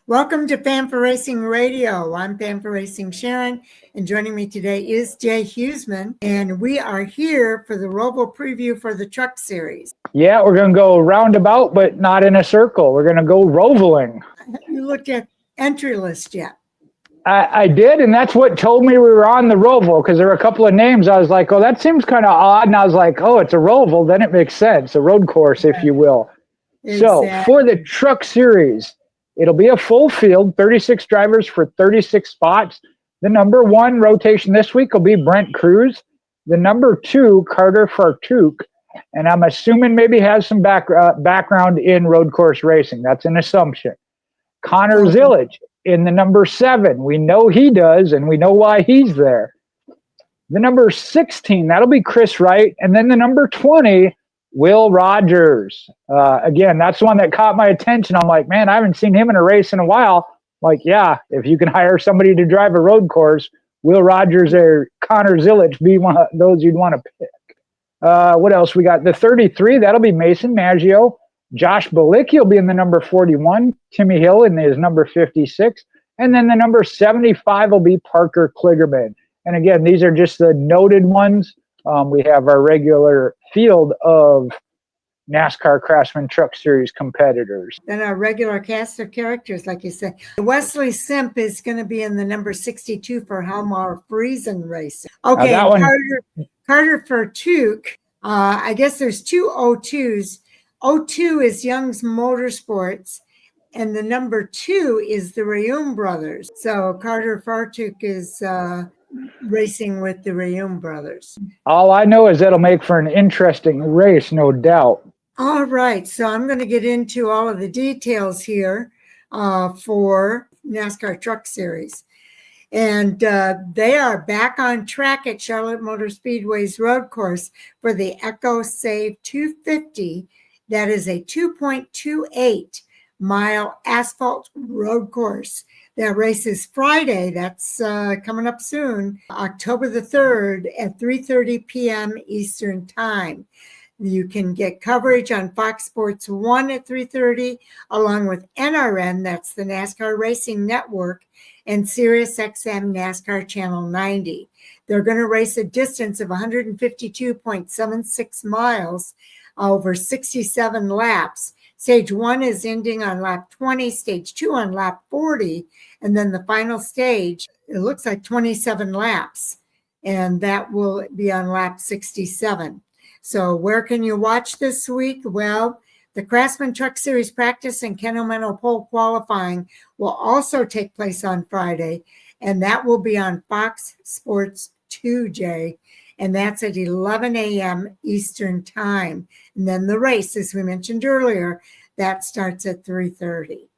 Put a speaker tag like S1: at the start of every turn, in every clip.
S1: Welcome to Fan for Racing Radio. I'm Fan for Racing Sharon, and joining me today is Jay Huseman, and we are here for the ROVAL preview for the Truck Series.
S2: Yeah, we're going to go roundabout, but not in a circle. We're going to go rovaling.
S1: You looked at entry list yet?
S2: I did, and that's what told me we were on the ROVAL, because there were a couple of names. I was like, oh, that seems kind of odd, and I was like, oh, it's a ROVAL, then it makes sense, a road course, if you will. Exactly. So for the Truck Series, it'll be a full field, 36 drivers for 36 spots. The number one rotation this week will be Brent Cruz. The number two, Carter Fartuk. And I'm assuming maybe has some background in road course racing. That's an assumption. Connor Zillage in the number 7. We know he does, and we know why he's there. The number 16, that'll be Chris Wright. And then the number 20, Will Rogers. Again, that's the one that caught my attention. I'm like, man, I haven't seen him in a race in a while. Like, yeah, if you can hire somebody to drive a road course, Will Rogers or Connor Zillage be one of those you'd want to pick. What else? We got the 33. That'll be Mason Maggio. Josh Balicki will be in the number 41. Timmy Hill in his number 56. And then the number 75 will be Parker Kligerman. And again, these are just the noted ones. We have our regular field of NASCAR Craftsman Truck Series competitors.
S1: Then our regular cast of characters, like you said. Wesley Simp is going to be in the number 62 for Halmar Friesen Racing. Okay, Carter Fartuk. I guess there's two O2s. O2 is Young's Motorsports, and the number 2 is the Rayum brothers. So Carter Fartuk is racing with the Rayum brothers.
S2: All I know is that'll make for an interesting race, no doubt.
S1: All right, so I'm going to get into all of the details here for NASCAR Truck Series. And they are back on track at Charlotte Motor Speedway's road course for the Ecosave 250. That is a 2.28 mile asphalt road course that races Friday. That's coming up soon, October the 3rd at 3:30 p.m. Eastern Time. You can get coverage on Fox Sports 1 at 3:30, along with NRN, that's the NASCAR Racing Network, and SiriusXM NASCAR Channel 90. They're going to race a distance of 152.76 miles over 67 laps. Stage 1 is ending on lap 20, stage 2 on lap 40, and then the final stage, it looks like 27 laps, and that will be on lap 67. So where can you watch this week? Well, the Craftsman Truck Series practice and Kenomeno pole qualifying will also take place on Friday, and that will be on Fox Sports 2, Jay, and that's at 11 a.m. Eastern Time. And then the race, as we mentioned earlier, that starts at 3:30.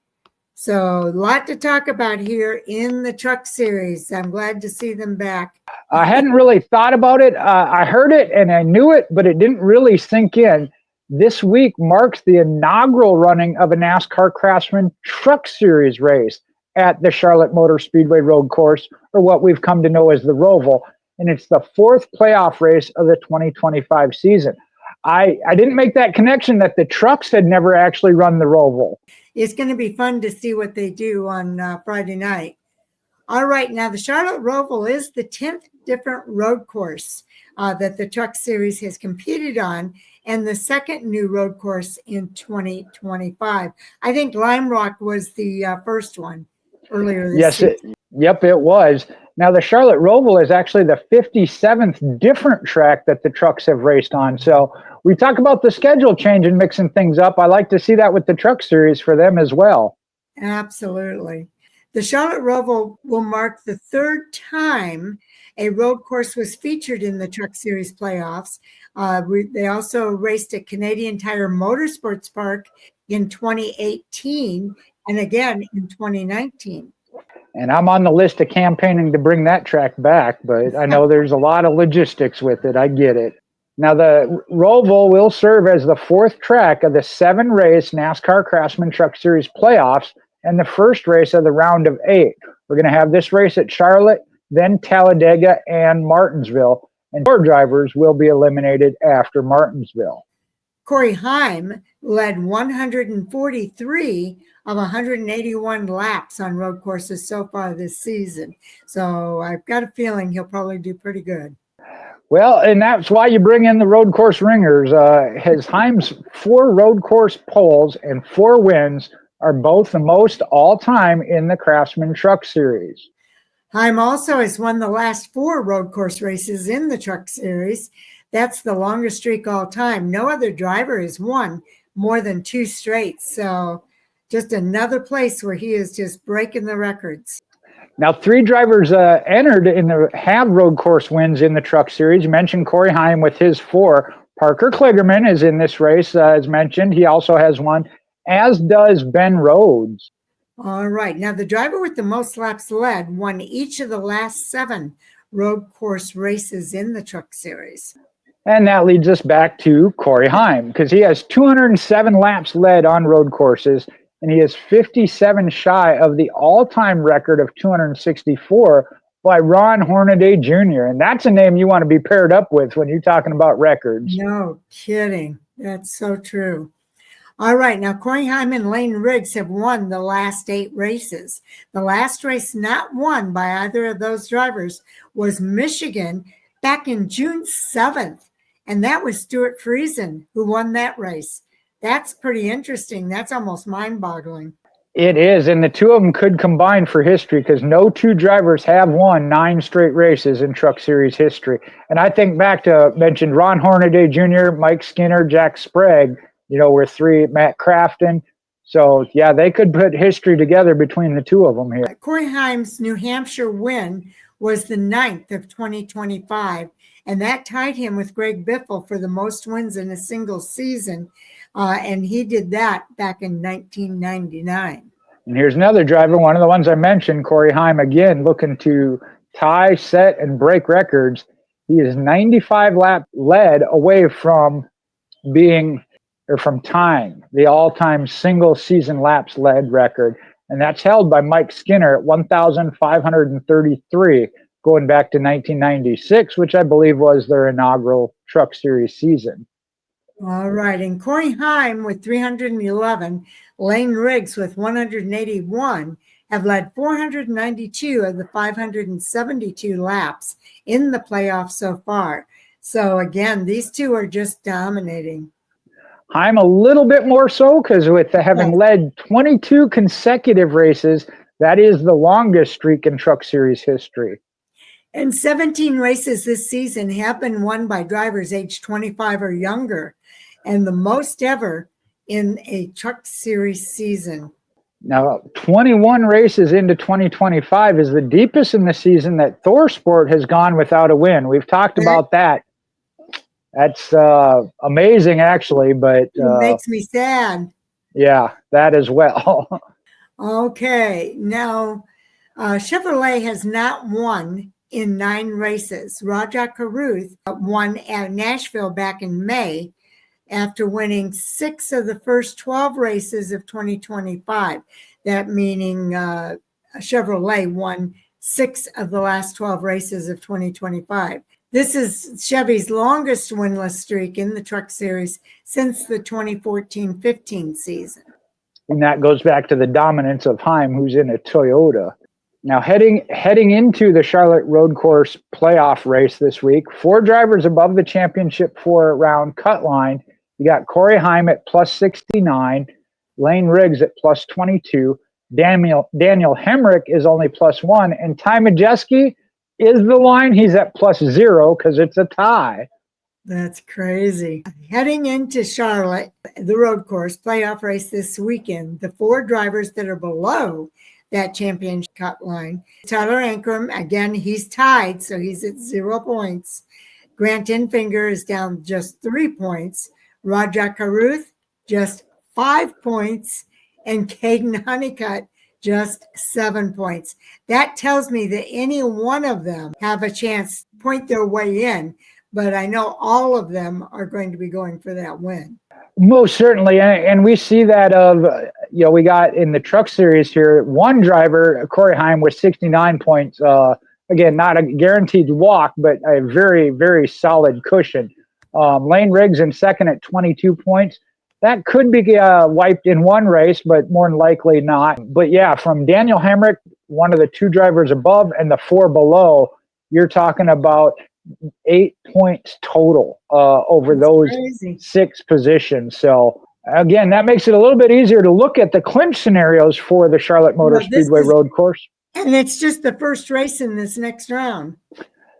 S1: So a lot to talk about here in the Truck Series. I'm glad to see them back.
S2: I hadn't really thought about it. I heard it and I knew it, but it didn't really sink in. This week marks the inaugural running of a NASCAR Craftsman Truck Series race at the Charlotte Motor Speedway road course, or what we've come to know as the ROVAL. And it's the 4th playoff race of the 2025 season. I didn't make that connection that the trucks had never actually run the ROVAL.
S1: It's going to be fun to see what they do on Friday night. All right, now the Charlotte ROVAL is the 10th different road course that the Truck Series has competed on, and the second new road course in 2025. I think Lime Rock was the first one earlier this season.
S2: Yep, it was. Now, the Charlotte ROVAL is actually the 57th different track that the trucks have raced on. So we talk about the schedule change and mixing things up. I like to see that with the Truck Series for them as well.
S1: Absolutely. The Charlotte ROVAL will mark the 3rd time a road course was featured in the Truck Series playoffs. They also raced at Canadian Tire Motorsports Park in 2018 and again in 2019.
S2: And I'm on the list of campaigning to bring that track back, but I know there's a lot of logistics with it. I get it. Now, the ROVAL will serve as the 4th track of the 7-race NASCAR Craftsman Truck Series playoffs and the first race of the round of 8. We're going to have this race at Charlotte, then Talladega and Martinsville, and 4 drivers will be eliminated after Martinsville.
S1: Corey Heim led 143 of 181 laps on road courses so far this season. So I've got a feeling he'll probably do pretty good.
S2: Well, and that's why you bring in the road course ringers. His Heim's 4 road course poles and 4 wins are both the most all-time in the Craftsman Truck Series.
S1: Heim also has won the last 4 road course races in the Truck Series. That's the longest streak all time. No other driver has won more than 2 straight. So just another place where he is just breaking the records.
S2: Now, 3 drivers entered in the have road course wins in the Truck Series. You mentioned Corey Heim with his 4. Parker Kligerman is in this race, as mentioned. He also has 1, as does Ben Rhodes.
S1: All right. Now, the driver with the most laps led won each of the last 7 road course races in the Truck Series.
S2: And that leads us back to Corey Heim, because he has 207 laps led on road courses, and he is 57 shy of the all-time record of 264 by Ron Hornaday Jr. And that's a name you want to be paired up with when you're talking about records.
S1: No kidding. That's so true. All right. Now, Corey Heim and Lane Riggs have won the last 8 races. The last race not won by either of those drivers was Michigan back in June 7th. And that was Stuart Friesen who won that race. That's pretty interesting. That's almost mind-boggling.
S2: It is, and the 2 of them could combine for history because no 2 drivers have won 9 straight races in Truck Series history. And I think back to mentioned Ron Hornaday Jr., Mike Skinner, Jack Sprague, we're 3, Matt Crafton. So, yeah, they could put history together between the 2 of them here.
S1: Corey Heim's New Hampshire win was the 9th of 2025, and that tied him with Greg Biffle for the most wins in a single season. And he did that back in 1999.
S2: And here's another driver, one of the ones I mentioned, Corey Heim, again, looking to tie, set, and break records. He is 95 laps led away from tying the all-time single season laps led record. And that's held by Mike Skinner at 1,533 going back to 1996, which I believe was their inaugural Truck Series season.
S1: All right. And Corey Heim with 311, Lane Riggs with 181 have led 492 of the 572 laps in the playoffs so far. So again, these 2 are just dominating.
S2: Heim a little bit more so because with having led 22 consecutive races, that is the longest streak in Truck Series history.
S1: And 17 races this season have been won by drivers aged 25 or younger, and the most ever in a Truck Series season.
S2: Now, 21 races into 2025 is the deepest in the season that Thor Sport has gone without a win. We've talked about that. That's amazing, actually, but
S1: it makes me sad.
S2: Yeah, that as well.
S1: Okay, now Chevrolet has not won in 9 races. Raja Caruth won at Nashville back in May after winning 6 of the first 12 races of 2025. That meaning Chevrolet won 6 of the last 12 races of 2025. This is Chevy's longest winless streak in the Truck Series since the 2014-15 season.
S2: And that goes back to the dominance of Heim, who's in a Toyota. Now, heading into the Charlotte Road Course playoff race this week, 4 drivers above the championship 4 round cut line. You got Corey Heim at plus 69, Lane Riggs at plus 22, Daniel Hemrick is only plus 1, and Ty Majeski is the line. He's at plus 0 because it's a tie.
S1: That's crazy. Heading into Charlotte, the road course playoff race this weekend, the 4 drivers that are below that championship cut line. Tyler Ankrum, again, he's tied, so he's at 0 points. Grant Enfinger is down just 3 points. Raja Caruth, just 5 points. And Caden Honeycutt, just 7 points. That tells me that any one of them have a chance to point their way in, but I know all of them are going to be going for that win.
S2: Most certainly, and we see that we got in the Truck Series here, 1 driver, Corey Heim, with 69 points. Again, not a guaranteed walk, but a very, very solid cushion. Lane Riggs in second at 22 points. That could be wiped in one race, but more than likely not. But yeah, from Daniel Hemrick, one of the two drivers above, and the four below, you're talking about 8 points total over those
S1: crazy.
S2: 6 positions. So again, that makes it a little bit easier to look at the clinch scenarios for the Charlotte Motor Speedway road course.
S1: And it's just the first race in this next round.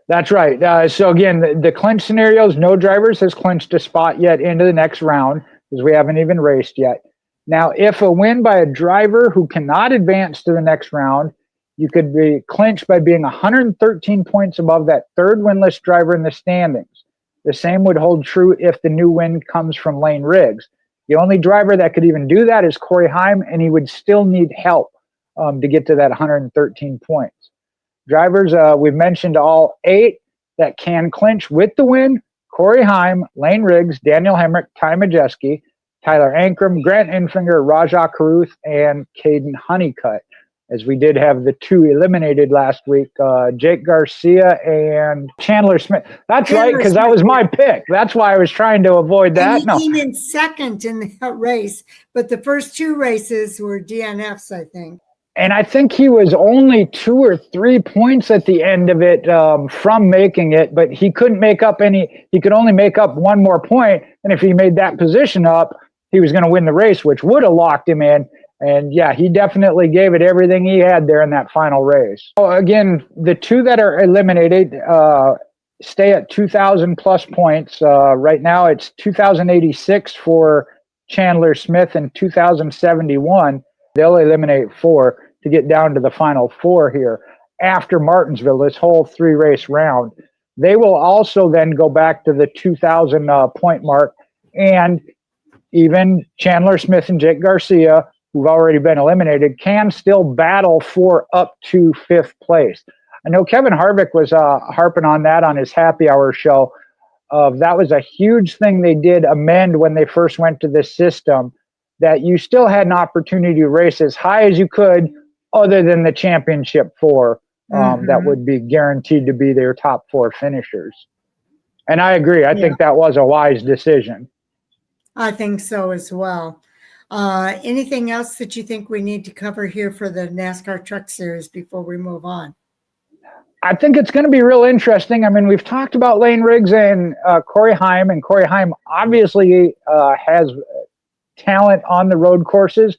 S2: That's right. So again, the clinch scenarios, no drivers has clinched a spot yet into the next round because we haven't even raced yet. Now, if a win by a driver who cannot advance to the next round, you could be clinched by being 113 points above that third winless driver in the standings. The same would hold true if the new win comes from Lane Riggs. The only driver that could even do that is Corey Heim, and he would still need help to get to that 113 points. Drivers, we've mentioned all 8 that can clinch with the win: Corey Heim, Lane Riggs, Daniel Hemrick, Ty Majeski, Tyler Ankrum, Grant Enfinger, Rajah Caruth, and Caden Honeycutt. As we did have the 2 eliminated last week, Jake Garcia and Chandler Smith. That's right, because that was my pick. That's why I was trying to avoid that.
S1: And he came in second in that race, but the first 2 races were DNFs, I think.
S2: And I think he was only 2 or 3 points at the end of it from making it, but he couldn't make up any. He could only make up 1 more point, and if he made that position up, he was going to win the race, which would have locked him in. And yeah, he definitely gave it everything he had there in that final race. So again, the 2 that are eliminated stay at 2,000 plus points. Right now, it's 2,086 for Chandler Smith and 2,071. They'll eliminate 4 to get down to the final 4 here after Martinsville, this whole 3-race round. They will also then go back to the 2,000 point mark, and even Chandler Smith and Jake Garcia, who've already been eliminated, can still battle for up to 5th place. I know Kevin Harvick was harping on that on his happy hour show. That was a huge thing they did amend when they first went to this system, that you still had an opportunity to race as high as you could other than the championship 4 that would be guaranteed to be their top 4 finishers. And I agree. I think that was a wise decision.
S1: I think so as well. Anything else that you think we need to cover here for the NASCAR Truck Series before we move on?
S2: I think it's going to be real interesting. I mean, we've talked about Lane Riggs and Corey Heim, and Corey Heim obviously has talent on the road courses.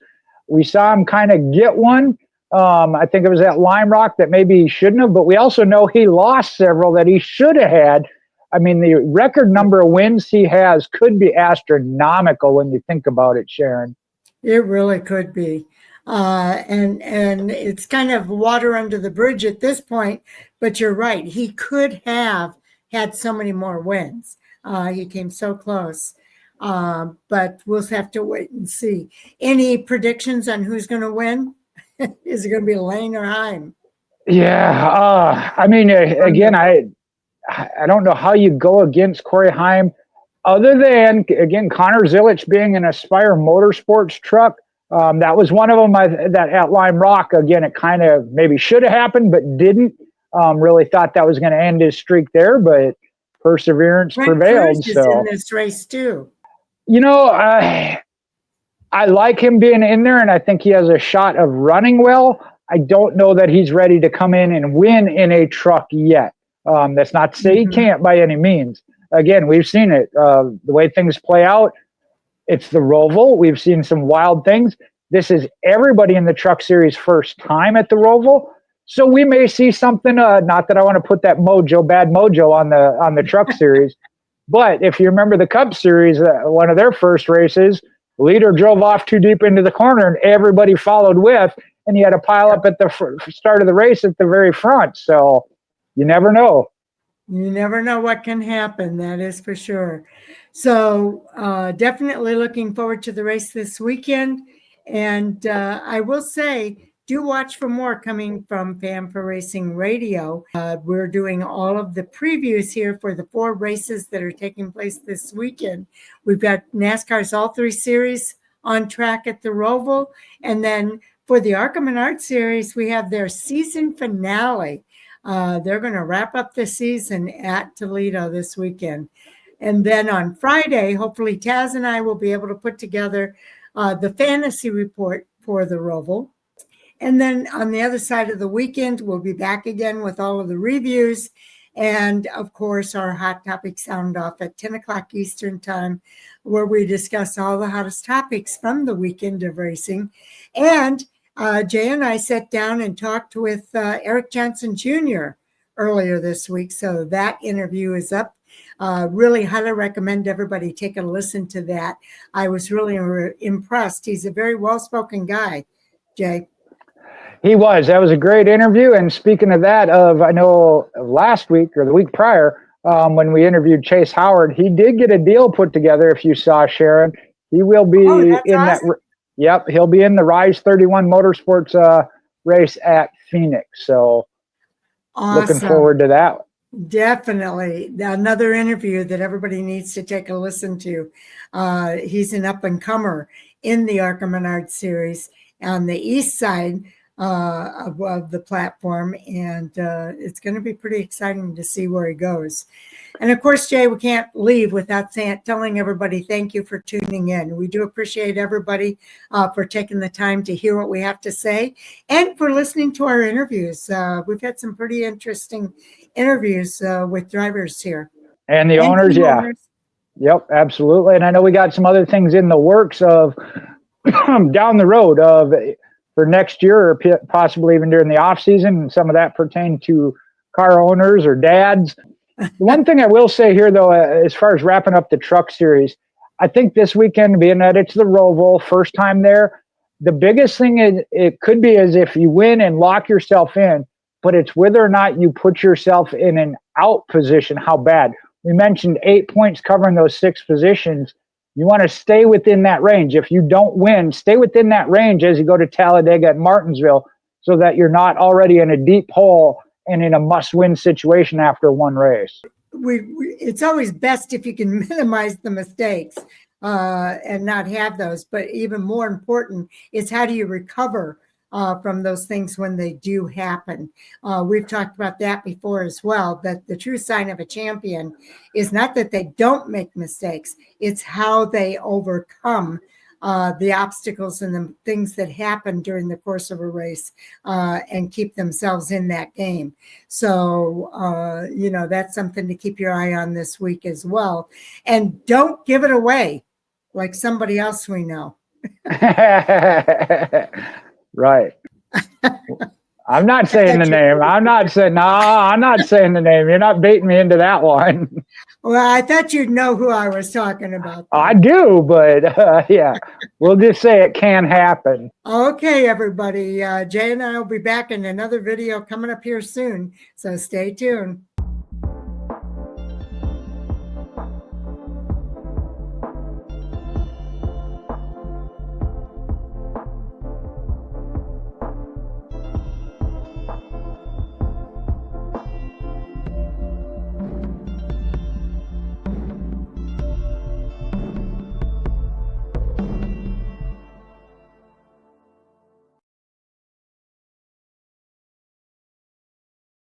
S2: We saw him kind of get one. I think it was at Lime Rock that maybe he shouldn't have, but we also know he lost several that he should have had. I mean, the record number of wins he has could be astronomical when you think about it, Sharon.
S1: It really could be. And it's kind of water under the bridge at this point, but you're right. He could have had so many more wins. He came so close. But we'll have to wait and see. Any predictions on who's going to win? Is it going to be Lane or Heim?
S2: Yeah. I mean, again, I don't know how you go against Corey Heim other than, again, Connor Zilic being an Aspire Motorsports truck. That was one of them that at Lime Rock, again, it kind of maybe should have happened, but didn't. Really thought that was going to end his streak there, but perseverance prevailed. So
S1: in this race too.
S2: You know, I like him being in there, and I think he has a shot of running well. I don't know that he's ready to come in and win in a truck yet. That's not to say he can't by any means. Again, we've seen it. The way things play out, it's the Roval. We've seen some wild things. This is everybody in the Truck Series' first time at the Roval. So we may see something, not that I want to put that bad mojo on the Truck Series, but if you remember the Cup Series, one of their first races, the leader drove off too deep into the corner and everybody followed with, and he had to pile up at the start of the race at the very front. So you never know.
S1: You never know what can happen. That is for sure. So definitely looking forward to the race this weekend. And I will say, do watch for more coming from Fan for Racing Radio. We're doing all of the previews here for the 4 races that are taking place this weekend. We've got NASCAR's all 3 series on track at the Roval. And then for the Arca Menard Series, we have their season finale. They're going to wrap up the season at Toledo this weekend. And then on Friday, hopefully Taz and I will be able to put together the fantasy report for the ROVAL. And then on the other side of the weekend, we'll be back again with all of the reviews. And of course, our hot topic sound off at 10 o'clock Eastern time, where we discuss all the hottest topics from the weekend of racing. And Jay and I sat down and talked with Eric Johnson Jr. earlier this week. So that interview is up. Really highly recommend everybody take a listen to that. I was really impressed. He's a very well-spoken guy, Jay.
S2: He was. That was a great interview. And speaking of that, I know last week or the week prior, when we interviewed Chase Howard, he did get a deal put together. If you saw, Sharon, he will be in awesome. That. Yep, he'll be in the Rise 31 Motorsports race at Phoenix. So awesome. Looking forward to that.
S1: Definitely. Another interview that everybody needs to take a listen to. He's an up-and-comer in the ARCA Menard series on the east side of the platform, and it's going to be pretty exciting to see where he goes. And of course, Jay, we can't leave without telling everybody thank you for tuning in. We do appreciate everybody for taking the time to hear what we have to say and for listening to our interviews. We've had some pretty interesting interviews with drivers here.
S2: And the owners, yeah. Owners. Yep, absolutely. And I know we got some other things in the works of down the road of for next year or possibly even during the off season. Some of that pertain to car owners or dads. One thing I will say here, though, as far as wrapping up the truck series, I think this weekend, being that it's the ROVAL, first time there, the biggest thing it could be is if you win and lock yourself in, but it's whether or not you put yourself in an out position, how bad. We mentioned 8 points covering those 6 positions. You want to stay within that range. If you don't win, stay within that range as you go to Talladega and Martinsville so that you're not already in a deep hole and in a must-win situation after one race.
S1: It's always best if you can minimize the mistakes and not have those. But even more important is how do you recover from those things when they do happen. We've talked about that before as well, that the true sign of a champion is not that they don't make mistakes, it's how they overcome the obstacles and the things that happen during the course of a race and keep themselves in that game. So, that's something to keep your eye on this week as well. And don't give it away like somebody else we know.
S2: Right. I'm not saying the name. I'm not saying the name. You're not baiting me into that one.
S1: Well, I thought you'd know who I was talking about.
S2: I do, but yeah, we'll just say it can happen.
S1: Okay, everybody. Jay and I will be back in another video coming up here soon. So stay tuned.